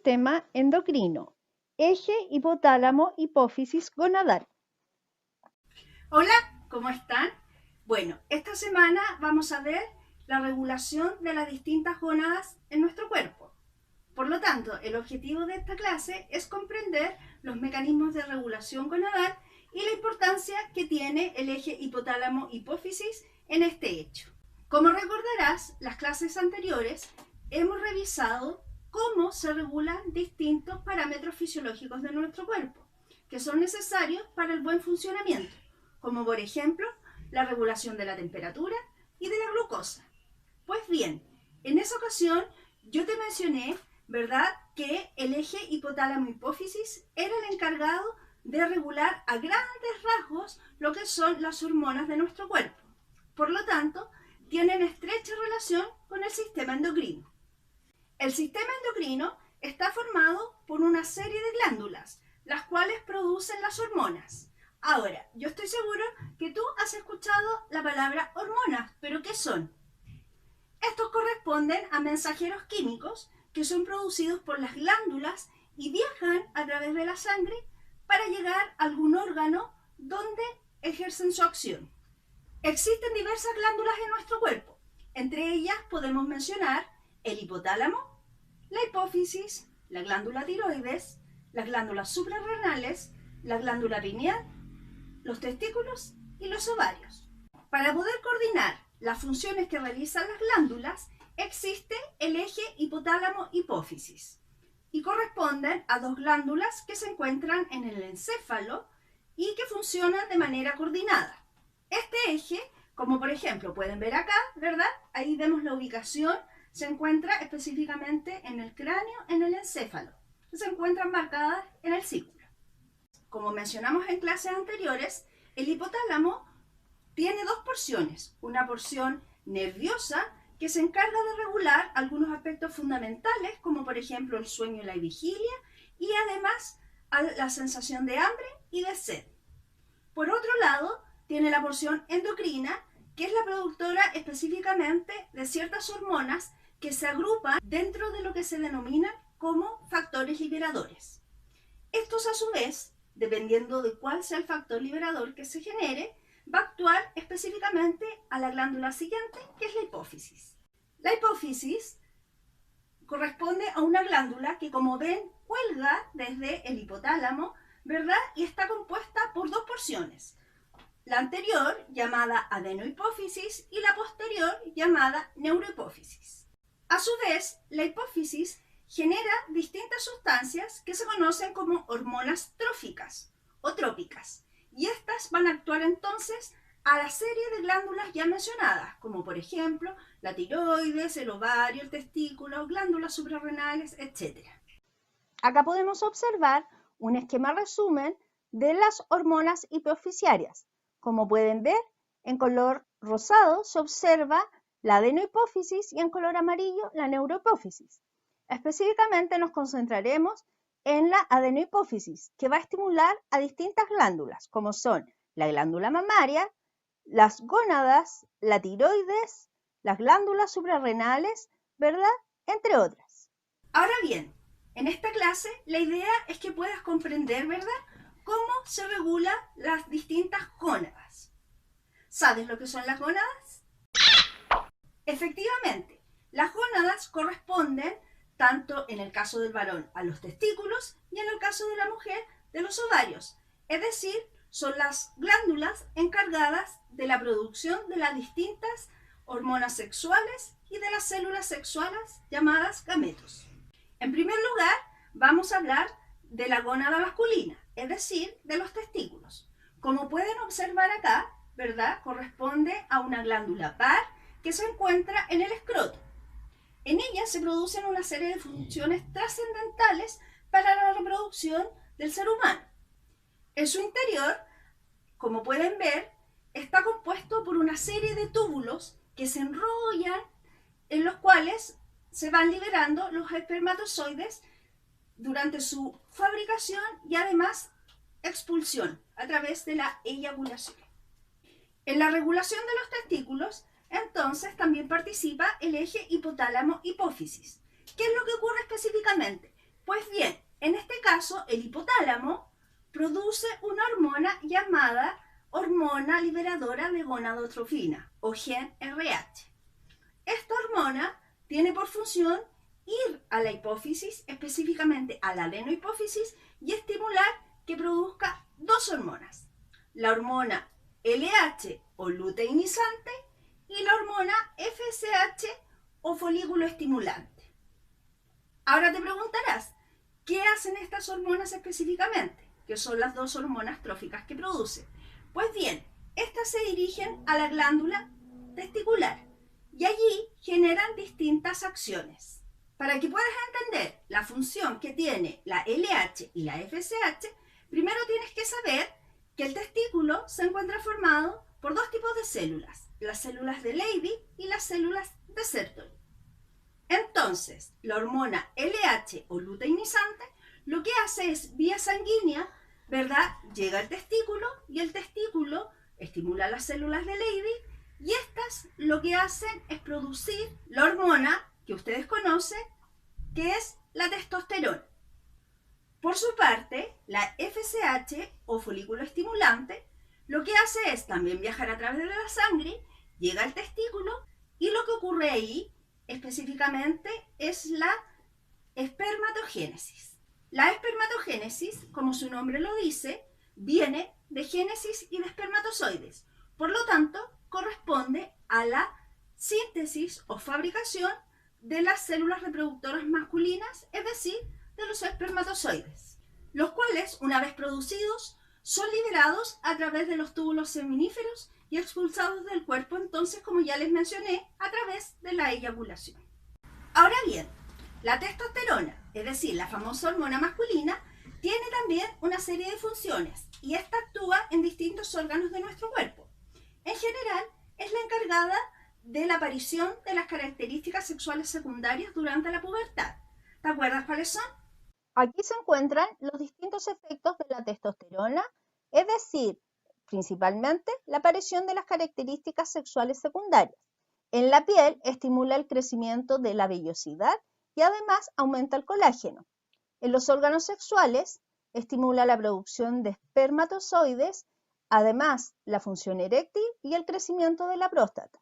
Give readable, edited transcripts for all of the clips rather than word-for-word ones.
sistema endocrino, eje hipotálamo-hipófisis gonadal. Hola, ¿cómo están? Bueno, esta semana vamos a ver la regulación de las distintas gónadas en nuestro cuerpo. Por lo tanto, el objetivo de esta clase es comprender los mecanismos de regulación gonadal y la importancia que tiene el eje hipotálamo-hipófisis en este hecho. Como recordarás, las clases anteriores hemos revisado cómo se regulan distintos parámetros fisiológicos de nuestro cuerpo, que son necesarios para el buen funcionamiento, como por ejemplo la regulación de la temperatura y de la glucosa. Pues bien, en esa ocasión yo te mencioné, ¿verdad?, que el eje hipotálamo-hipófisis era el encargado de regular a grandes rasgos lo que son las hormonas de nuestro cuerpo. Por lo tanto, tienen estrecha relación con el sistema endocrino. El sistema endocrino está formado por una serie de glándulas, las cuales producen las hormonas. Ahora, yo estoy seguro que tú has escuchado la palabra hormonas, pero ¿qué son? Estos corresponden a mensajeros químicos que son producidos por las glándulas y viajan a través de la sangre para llegar a algún órgano donde ejercen su acción. Existen diversas glándulas en nuestro cuerpo. Entre ellas podemos mencionar el hipotálamo, la hipófisis, la glándula tiroides, las glándulas suprarrenales, la glándula pineal, los testículos y los ovarios. Para poder coordinar las funciones que realizan las glándulas, existe el eje hipotálamo-hipófisis y corresponden a dos glándulas que se encuentran en el encéfalo y que funcionan de manera coordinada. Este eje, como por ejemplo pueden ver acá, ¿verdad? Ahí vemos la ubicación, se encuentra específicamente en el cráneo, en el encéfalo. Se encuentran marcadas en el círculo. Como mencionamos en clases anteriores, el hipotálamo tiene dos porciones. Una porción nerviosa que se encarga de regular algunos aspectos fundamentales, como por ejemplo el sueño y la vigilia, y además la sensación de hambre y de sed. Por otro lado, tiene la porción endocrina, que es la productora específicamente de ciertas hormonas que se agrupan dentro de lo que se denominan como factores liberadores. Estos a su vez, dependiendo de cuál sea el factor liberador que se genere, va a actuar específicamente a la glándula siguiente, que es la hipófisis. La hipófisis corresponde a una glándula que, como ven, cuelga desde el hipotálamo, ¿verdad? Y está compuesta por dos porciones. La anterior, llamada adenohipófisis, y la posterior, llamada neurohipófisis. A su vez, la hipófisis genera distintas sustancias que se conocen como hormonas tróficas o trópicas. Y estas van a actuar entonces a la serie de glándulas ya mencionadas, como por ejemplo la tiroides, el ovario, el testículo, glándulas suprarrenales, etc. Acá podemos observar un esquema resumen de las hormonas hipofisiarias. Como pueden ver, en color rosado se observa la adenohipófisis y en color amarillo la neurohipófisis. Específicamente nos concentraremos en la adenohipófisis, que va a estimular a distintas glándulas, como son la glándula mamaria, las gónadas, la tiroides, las glándulas suprarrenales, ¿verdad?, entre otras. Ahora bien, en esta clase la idea es que puedas comprender, ¿verdad?, cómo se regulan las distintas gónadas. ¿Sabes lo que son las gónadas? Efectivamente, las gónadas corresponden, tanto en el caso del varón, a los testículos y en el caso de la mujer, de los ovarios. Es decir, son las glándulas encargadas de la producción de las distintas hormonas sexuales y de las células sexuales llamadas gametos. En primer lugar, vamos a hablar de la gónada masculina, es decir, de los testículos. Como pueden observar acá, ¿verdad?, corresponde a una glándula par que se encuentra en el escroto. En ella se producen una serie de funciones trascendentales para la reproducción del ser humano. En su interior, como pueden ver, está compuesto por una serie de túbulos que se enrollan, en los cuales se van liberando los espermatozoides durante su fabricación y además expulsión a través de la eyaculación. En la regulación de los testículos, entonces también participa el eje hipotálamo-hipófisis. ¿Qué es lo que ocurre específicamente? Pues bien, en este caso el hipotálamo produce una hormona llamada hormona liberadora de gonadotrofina o GnRH. Esta hormona tiene por función ir a la hipófisis, específicamente a la adenohipófisis, y estimular que produzca dos hormonas, la hormona LH o luteinizante y la hormona FSH o folículo estimulante. Ahora te preguntarás, ¿qué hacen estas hormonas específicamente? Que son las dos hormonas tróficas que produce. Pues bien, estas se dirigen a la glándula testicular y allí generan distintas acciones. Para que puedas entender la función que tiene la LH y la FSH, primero tienes que saber que el testículo se encuentra formado por dos tipos de células, las células de Leydig y las células de Sertoli. Entonces, la hormona LH o luteinizante lo que hace es, vía sanguínea, ¿verdad? Llega al testículo y el testículo estimula las células de Leydig y estas lo que hacen es producir la hormona que ustedes conocen, que es la testosterona. Por su parte, la FSH o folículo estimulante lo que hace es también viajar a través de la sangre, llega al testículo y lo que ocurre ahí específicamente es la espermatogénesis. La espermatogénesis, como su nombre lo dice, viene de génesis y de espermatozoides. Por lo tanto, corresponde a la síntesis o fabricación de las células reproductoras masculinas, es decir, de los espermatozoides, los cuales, una vez producidos, son liberados a través de los túbulos seminíferos y expulsados del cuerpo, entonces, como ya les mencioné, a través de la eyaculación. Ahora bien, la testosterona, es decir, la famosa hormona masculina, tiene también una serie de funciones y esta actúa en distintos órganos de nuestro cuerpo. En general, es la encargada de la aparición de las características sexuales secundarias durante la pubertad. ¿Te acuerdas cuáles son? Aquí se encuentran los distintos efectos de la testosterona, es decir, principalmente la aparición de las características sexuales secundarias. En la piel estimula el crecimiento de la vellosidad y además aumenta el colágeno. En los órganos sexuales estimula la producción de espermatozoides, además la función eréctil y el crecimiento de la próstata.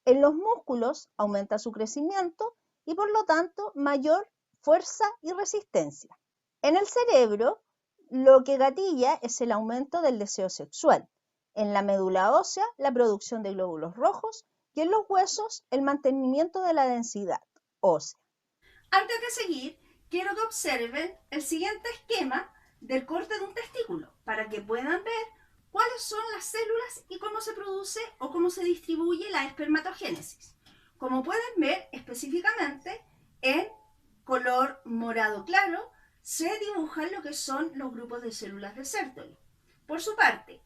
En los músculos aumenta su crecimiento y por lo tanto mayor fuerza y resistencia. En el cerebro, lo que gatilla es el aumento del deseo sexual. En la médula ósea, la producción de glóbulos rojos y en los huesos, el mantenimiento de la densidad ósea. Antes de seguir, quiero que observen el siguiente esquema del corte de un testículo para que puedan ver cuáles son las células y cómo se produce o cómo se distribuye la espermatogénesis. Como pueden ver específicamente en color morado claro, se dibujan lo que son los grupos de células de Sertoli. Por su parte,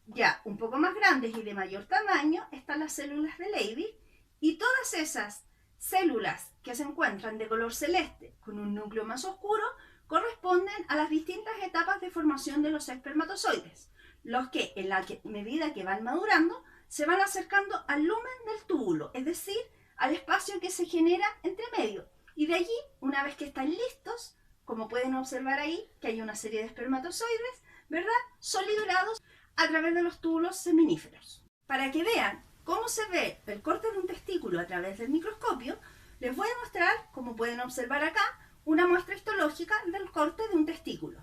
ya un poco más grandes y de mayor tamaño, están las células de Leydig y todas esas células que se encuentran de color celeste con un núcleo más oscuro corresponden a las distintas etapas de formación de los espermatozoides, los que en la medida que van madurando se van acercando al lumen del túbulo, es decir, al espacio que se genera entre medio. Y de allí, una vez que están listos, como pueden observar ahí, que hay una serie de espermatozoides, ¿verdad? Son liberados a través de los túbulos seminíferos. Para que vean cómo se ve el corte de un testículo a través del microscopio, les voy a mostrar, como pueden observar acá, una muestra histológica del corte de un testículo.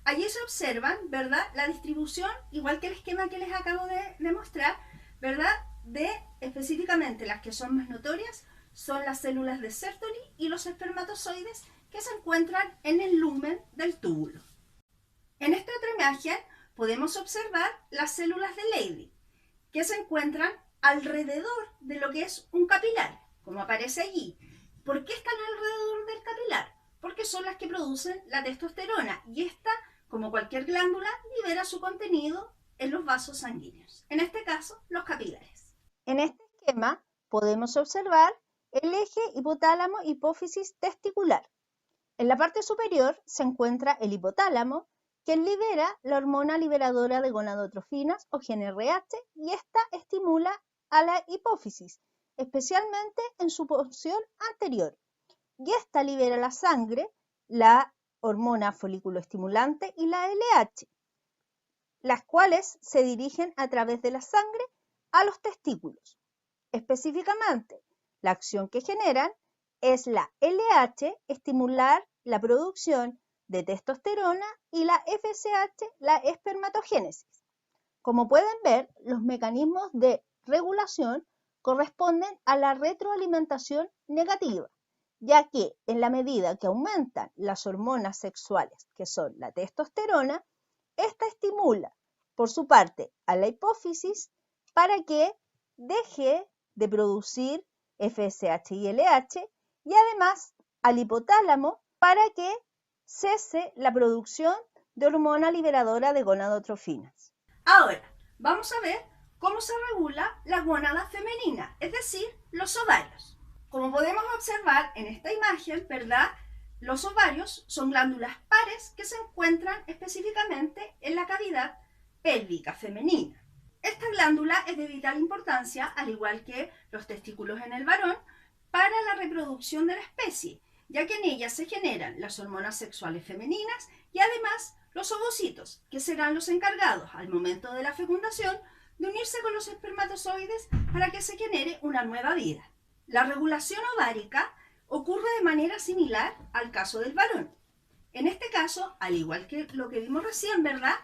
Allí se observan, ¿verdad?, la distribución, igual que el esquema que les acabo de mostrar, ¿verdad?, de específicamente las que son más notorias, son las células de Sertoli y los espermatozoides que se encuentran en el lumen del túbulo. En esta otra imagen podemos observar las células de Leydig, que se encuentran alrededor de lo que es un capilar, como aparece allí. ¿Por qué están alrededor del capilar? Porque son las que producen la testosterona y esta, como cualquier glándula, libera su contenido en los vasos sanguíneos, en este caso los capilares. En este esquema podemos observar el eje hipotálamo-hipófisis testicular. En la parte superior se encuentra el hipotálamo, que libera la hormona liberadora de gonadotrofinas o GnRH y esta estimula a la hipófisis, especialmente en su porción anterior. Y esta libera la sangre la hormona folículo estimulante y la LH, las cuales se dirigen a través de la sangre a los testículos. Específicamente, la acción que generan es la LH, estimular la producción de testosterona, y la FSH, la espermatogénesis. Como pueden ver, los mecanismos de regulación corresponden a la retroalimentación negativa, ya que en la medida que aumentan las hormonas sexuales, que son la testosterona, esta estimula, por su parte, a la hipófisis para que deje de producir FSH y LH, y además al hipotálamo para que cese la producción de hormona liberadora de gonadotrofinas. Ahora, vamos a ver cómo se regula la gónada femenina, es decir, los ovarios. Como podemos observar en esta imagen, ¿verdad? Los ovarios son glándulas pares que se encuentran específicamente en la cavidad pélvica femenina. Esta glándula es de vital importancia, al igual que los testículos en el varón, para la reproducción de la especie, ya que en ella se generan las hormonas sexuales femeninas y además los ovocitos, que serán los encargados al momento de la fecundación de unirse con los espermatozoides para que se genere una nueva vida. La regulación ovárica ocurre de manera similar al caso del varón. En este caso, al igual que lo que vimos recién, ¿verdad?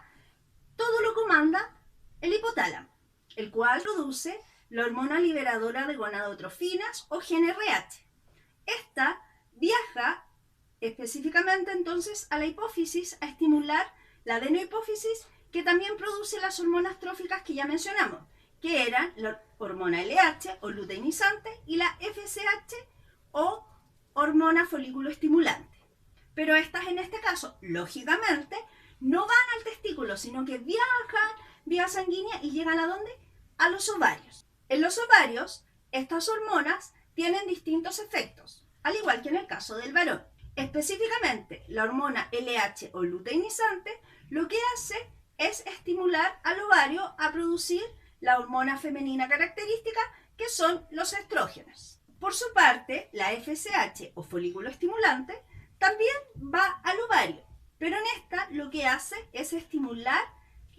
Todo lo comanda el hipotálamo, el cual produce la hormona liberadora de gonadotrofinas o GnRH. Esta viaja específicamente entonces a la hipófisis a estimular la adenohipófisis, que también produce las hormonas tróficas que ya mencionamos, que eran la hormona LH o luteinizante y la FSH o hormona folículo estimulante. Pero estas en este caso, lógicamente, no van al testículo, sino que viajan vía sanguínea y llegan ¿a dónde? A los ovarios. En los ovarios, estas hormonas tienen distintos efectos, al igual que en el caso del varón. Específicamente, la hormona LH o luteinizante lo que hace es estimular al ovario a producir la hormona femenina característica, que son los estrógenos. Por su parte, la FSH o folículo estimulante también va al ovario, pero en esta lo que hace es estimular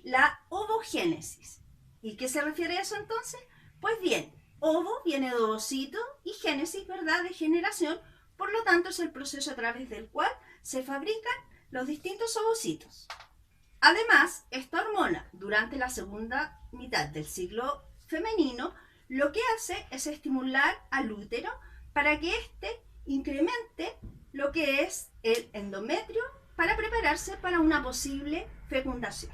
la ovogénesis. ¿Y qué se refiere a eso entonces? Pues bien, ovo viene de ovocito y génesis, ¿verdad?, de generación. Por lo tanto, es el proceso a través del cual se fabrican los distintos ovocitos. Además, esta hormona, durante la segunda mitad del ciclo femenino, lo que hace es estimular al útero para que éste incremente lo que es el endometrio para prepararse para una posible fecundación.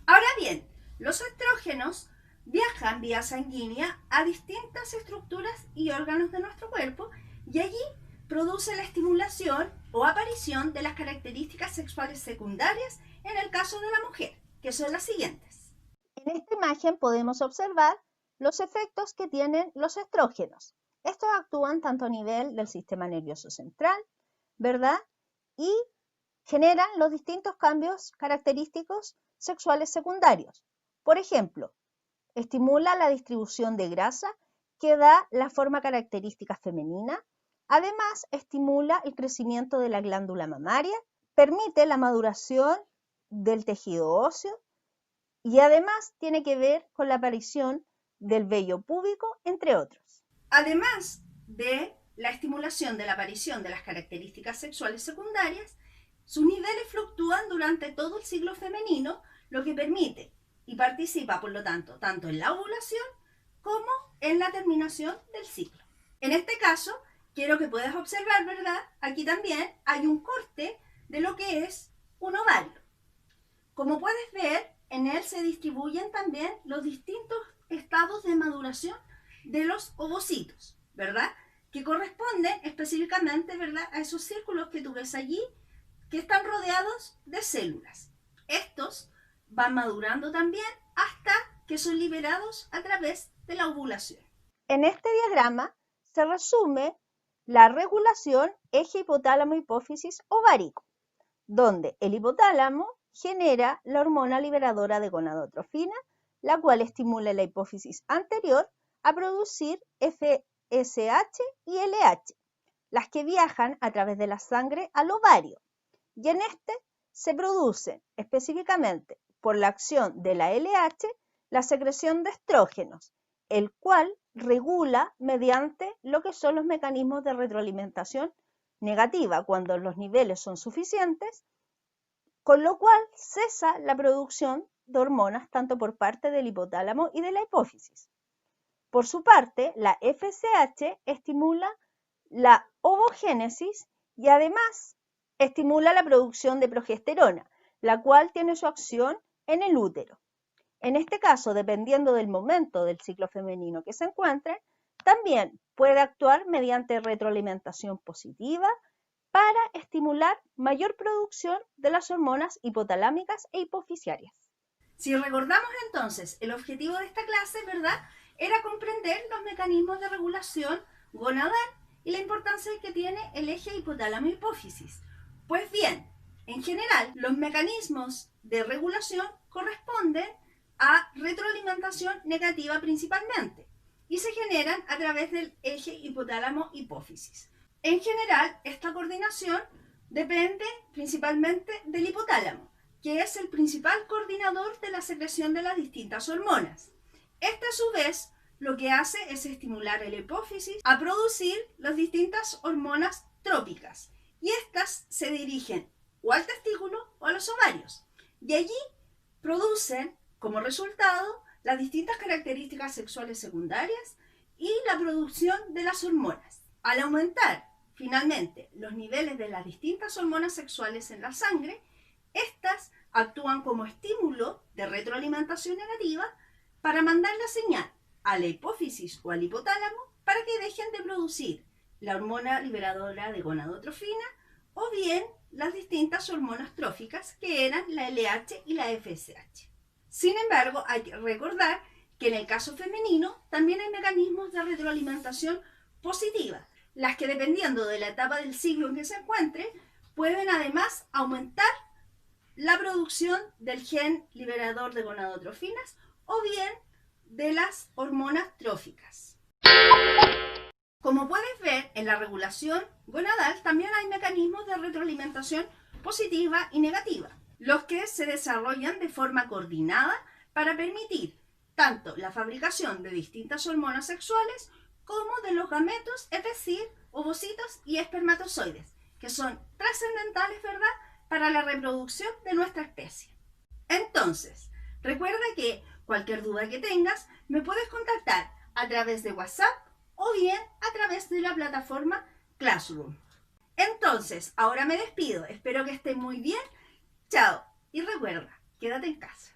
Ahora bien, los estrógenos viajan vía sanguínea a distintas estructuras y órganos de nuestro cuerpo, y allí produce la estimulación o aparición de las características sexuales secundarias en el caso de la mujer, que son las siguientes. En esta imagen podemos observar los efectos que tienen los estrógenos. Estos actúan tanto a nivel del sistema nervioso central, ¿verdad? Y generan los distintos cambios característicos sexuales secundarios. Por ejemplo, estimula la distribución de grasa que da la forma característica femenina. Además, estimula el crecimiento de la glándula mamaria, permite la maduración del tejido óseo y además tiene que ver con la aparición del vello púbico, entre otros. Además de la estimulación de la aparición de las características sexuales secundarias, sus niveles fluctúan durante todo el ciclo femenino, lo que permite y participa, por lo tanto, tanto en la ovulación como en la terminación del ciclo. En este caso, quiero que puedas observar, ¿verdad? Aquí también hay un corte de lo que es un ovario. Como puedes ver, en él se distribuyen también los distintos estados de maduración de los ovocitos, ¿verdad? Que corresponden específicamente, ¿verdad?, a esos círculos que tú ves allí, que están rodeados de células. Estos van madurando también hasta que son liberados a través de la ovulación. En este diagrama se resume la regulación eje hipotálamo-hipófisis ovárico, donde el hipotálamo genera la hormona liberadora de gonadotrofina, la cual estimula la hipófisis anterior a producir FSH y LH. las que viajan a través de la sangre al ovario. Y en este se produce específicamente por la acción de la LH la secreción de estrógenos, el cual regula mediante lo que son los mecanismos de retroalimentación negativa cuando los niveles son suficientes, con lo cual cesa la producción de hormonas tanto por parte del hipotálamo y de la hipófisis. Por su parte, la FSH estimula la ovogénesis y además estimula la producción de progesterona, la cual tiene su acción en el útero. En este caso, dependiendo del momento del ciclo femenino que se encuentre, también puede actuar mediante retroalimentación positiva para estimular mayor producción de las hormonas hipotalámicas e hipofisiarias. Si recordamos entonces, el objetivo de esta clase, ¿verdad?, era comprender los mecanismos de regulación gonadal y la importancia que tiene el eje hipotálamo-hipófisis. Pues bien, en general, los mecanismos de regulación corresponden a retroalimentación negativa principalmente y se generan a través del eje hipotálamo-hipófisis. En general, esta coordinación depende principalmente del hipotálamo, que es el principal coordinador de la secreción de las distintas hormonas. Este, a su vez, lo que hace es estimular a la hipófisis a producir las distintas hormonas trópicas, y estas se dirigen o al testículo o a los ovarios, y allí producen como resultado las distintas características sexuales secundarias y la producción de las hormonas. Al aumentar finalmente los niveles de las distintas hormonas sexuales en la sangre, estas actúan como estímulo de retroalimentación negativa para mandar la señal a la hipófisis o al hipotálamo para que dejen de producir la hormona liberadora de gonadotrofina o bien las distintas hormonas tróficas que eran la LH y la FSH. Sin embargo, hay que recordar que en el caso femenino también hay mecanismos de retroalimentación positiva, las que dependiendo de la etapa del ciclo en que se encuentre, pueden además aumentar la producción del gen liberador de gonadotrofinas o bien de las hormonas tróficas. Como puedes ver, en la regulación gonadal también hay mecanismos de retroalimentación positiva y negativa, los que se desarrollan de forma coordinada para permitir tanto la fabricación de distintas hormonas sexuales como de los gametos, es decir, ovocitos y espermatozoides, que son trascendentales, ¿verdad?, para la reproducción de nuestra especie. Entonces, recuerda que cualquier duda que tengas me puedes contactar a través de WhatsApp o bien a través de la plataforma Classroom. Entonces, ahora me despido. Espero que estén muy bien. Chao. Y recuerda, quédate en casa.